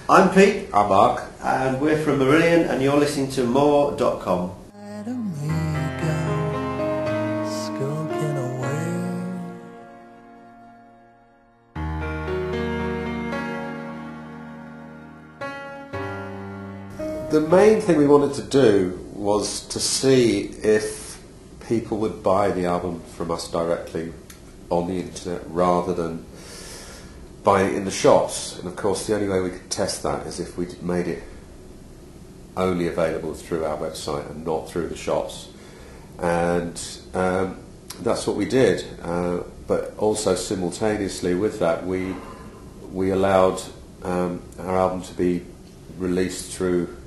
I'm Pete. I'm Mark. And we're from Marillion, and you're listening to more.com. The main thing we wanted to do was to see if people would buy the album from us directly on the internet rather than buying it in the shops. And of course the only way we could test that is if we made it only available through our website and not through the shops. And that's what we did. But also simultaneously with that we allowed our album to be released through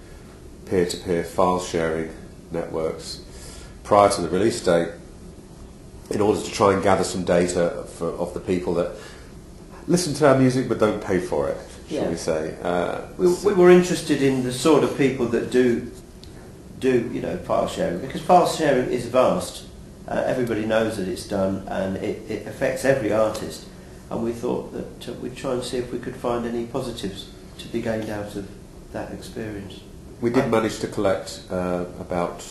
peer-to-peer file sharing networks prior to the release date in order to try and gather some data of the people that listen to our music but don't pay for it, shall we say. We were interested in the sort of people that do file sharing, because file sharing is vast. Everybody knows that it's done, and it affects every artist, and we thought that we'd try and see if we could find any positives to be gained out of that experience. We did manage to collect about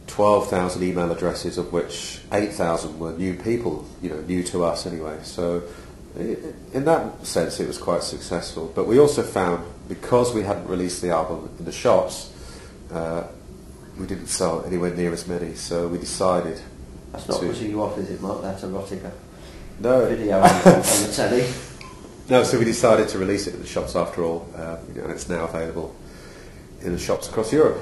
12,000 email addresses, of which 8,000 were new people, new to us anyway. So in that sense it was quite successful. But we also found, because we hadn't released the album in the shops, we didn't sell anywhere near as many, so we decided... That's not pushing you off, is it, Mark? That erotica video No. on the telly. No, so we decided to release it in the shops after all, and it's now available in the shops across Europe.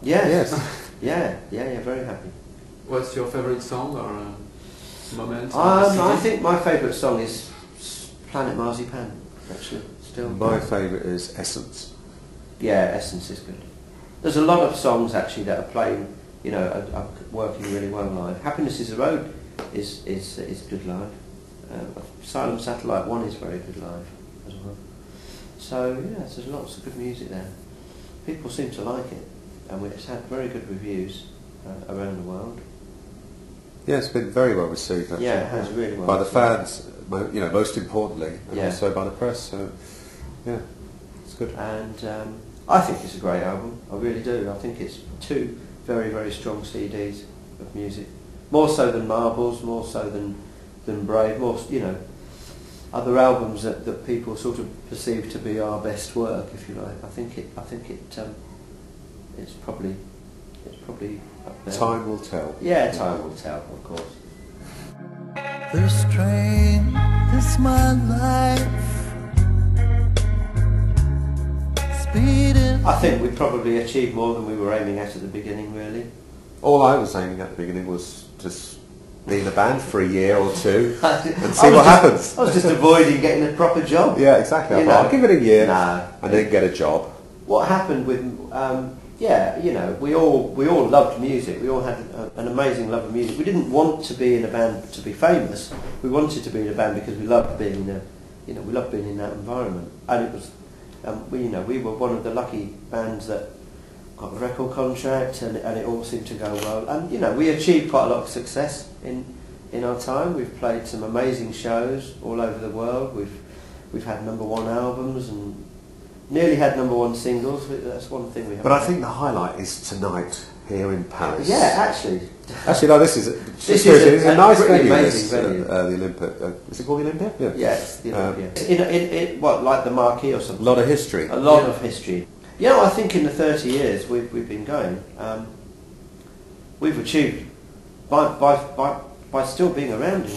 Yes. Yeah, very happy. What's your favourite song or moment? I think my favourite song is Planet Marzipan, actually. Still. My favourite is Essence. Yeah, Essence is good. There's a lot of songs actually that are playing, are working really well live. Happiness is the Road is good live. Asylum Satellite 1 is very good live as well. So yes, there's lots of good music there. People seem to like it, and it's had very good reviews around the world. Yeah, it's been very well received. Actually. Yeah, it has really well by the received. fans, most importantly, and also by the press. So yeah, it's good. And I think it's a great album. I really do. I think it's two very, very strong CDs of music. More so than Marbles, more so than Brave, more other albums that people sort of perceive to be our best work, if you like. I think it's probably up there. Time will tell. Yeah, time will tell, of course. This train is my life. Speeding. I think we probably achieved more than we were aiming at the beginning, really. All I was aiming at the beginning was just be in the band for a year or two and see what happens. I was just avoiding getting a proper job. Yeah, exactly. I thought, I'll give it a year and then get a job. What happened with, we all loved music. We all had an amazing love of music. We didn't want to be in a band to be famous. We wanted to be in a band because we loved being we loved being in that environment. And it was, we were one of the lucky bands that got the record contract, and it all seemed to go well. And we achieved quite a lot of success in our time. We've played some amazing shows all over the world. We've had #1 albums and nearly had #1 singles. That's one thing we have. But I think the highlight is tonight here in Paris. Yeah, actually. No, this is a nice venue. The Olympia. Is it called the Olympia? Yeah. Yes, the Olympia. What, like the Marquee or something? A lot of history. A lot of history. I think in the 30 years we've been going, we've achieved by still being around in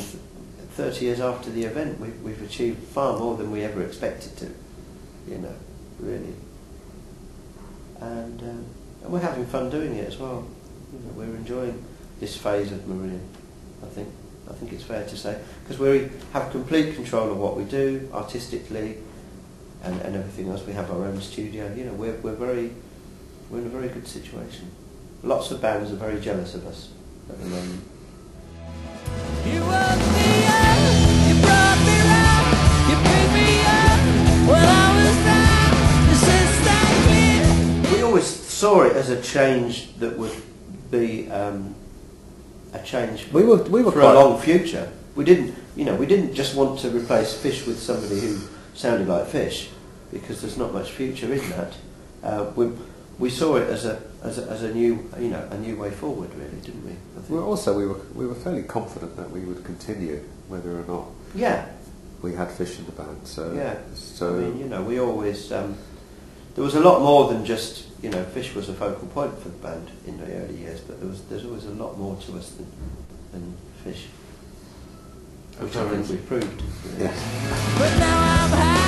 30 years after the event. We've achieved far more than we ever expected to, really. And we're having fun doing it as well. We're enjoying this phase of Marillion. I think it's fair to say, because we have complete control of what we do artistically. And everything else. We have our own studio. We're in a very good situation. Lots of bands are very jealous of us at the moment. You woke me up, you brought me round, you picked me up when I was down. You said stay clear. We always saw it as a change that would be a change We were for quite a long future. We didn't just want to replace Fish with somebody who sounded like Fish, because there's not much future in that. We saw it as a new a new way forward, really, didn't we? I think. Well, we were fairly confident that we would continue whether or not we had Fish in the band. So I mean, we always there was a lot more than just Fish was a focal point for the band in the early years, but there's always a lot more to us than Fish, which I think we proved. Yeah. But now I'm half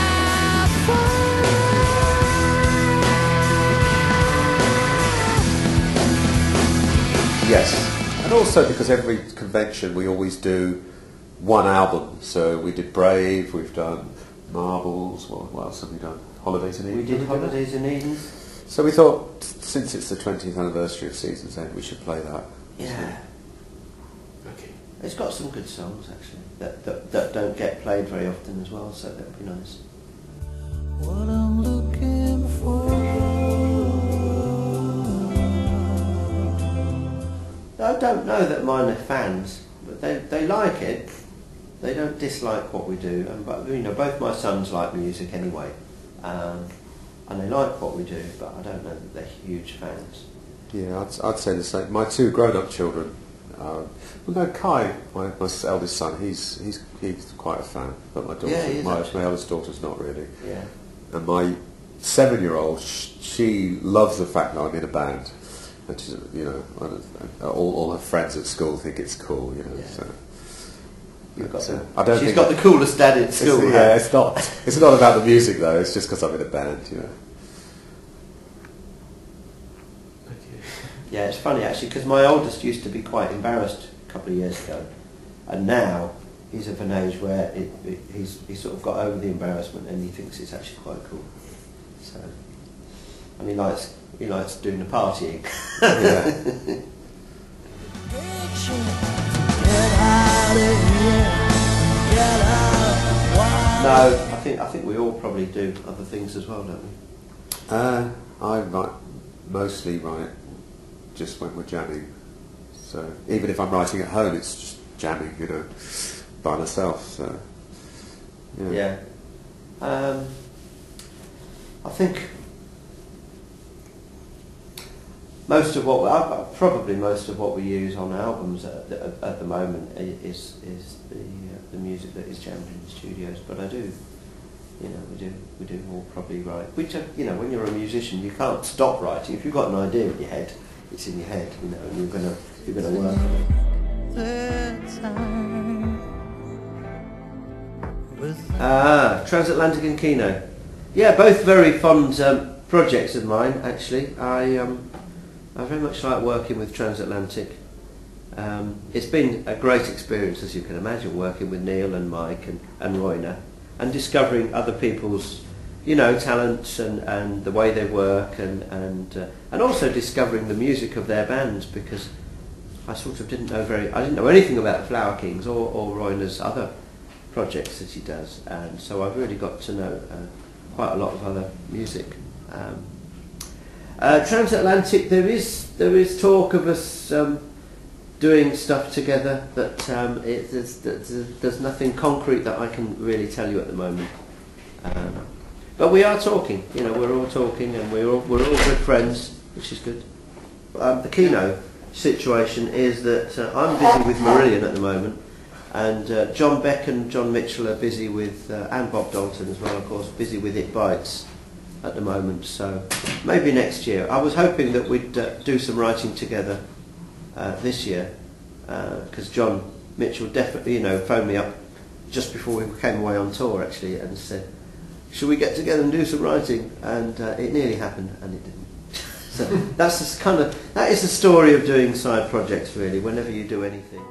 Yes, and also because every convention we always do one album. So we did Brave, we've done Marbles. What else have we done? Holidays in Eden. We did Holidays in Eden. So we thought, since it's the 20th anniversary of Season's End, we should play that. Yeah. Okay. It's got some good songs actually that don't get played very often as well, so that would be nice. what I'm looking for. I don't know that mine are fans, but they like it. They don't dislike what we do, but both my sons like music anyway, and they like what we do. But I don't know that they're huge fans. Yeah, I'd say the same. My two grown-up children, Kai, my eldest son, he's quite a fan, but my daughter, my eldest daughter's not really. Yeah. And my 7-year-old, she loves the fact that I'm in a band. And she's, all her friends at school think it's cool, Yeah. So. She's got the coolest dad in school. It's not about the music though. It's just because I'm in a band, Okay. Yeah, it's funny actually, because my oldest used to be quite embarrassed a couple of years ago, and now he's of an age where he's sort of got over the embarrassment and he thinks it's actually quite cool. So, and he likes doing the partying. Yeah. Get out of here. Get out. No, I think we all probably do other things as well, don't we? I mostly write just when we're jamming. So even if I'm writing at home, it's just jamming, by myself. So Yeah. I think most of what we use on albums at the moment is the music that is jammed in the studios. But I do, we do all probably write. Which when you're a musician, you can't stop writing. If you've got an idea in your head, it's in your head, and you're gonna work on it. Transatlantic and Kino. Yeah, both very fond projects of mine, actually. I very much like working with Transatlantic. It's been a great experience, as you can imagine, working with Neil and Mike and Royner, and discovering other people's, talents and the way they work, and also discovering the music of their bands, because I sort of didn't know anything about the Flower Kings or Royner's other projects that he does, and so I've really got to know quite a lot of other music. Transatlantic, there is talk of us doing stuff together, but there's nothing concrete that I can really tell you at the moment. But we are talking. We're all talking, and we're all good friends, which is good. The Kino situation is that I'm busy with Marillion at the moment, and John Beck and John Mitchell are busy with, and Bob Dalton as well, of course, busy with It Bites at the moment. So maybe next year. I was hoping that we'd do some writing together this year, because John Mitchell definitely, phoned me up just before we came away on tour actually, and said, "Should we get together and do some writing?" And it nearly happened, and it didn't. So that is the story of doing side projects, really. Whenever you do anything.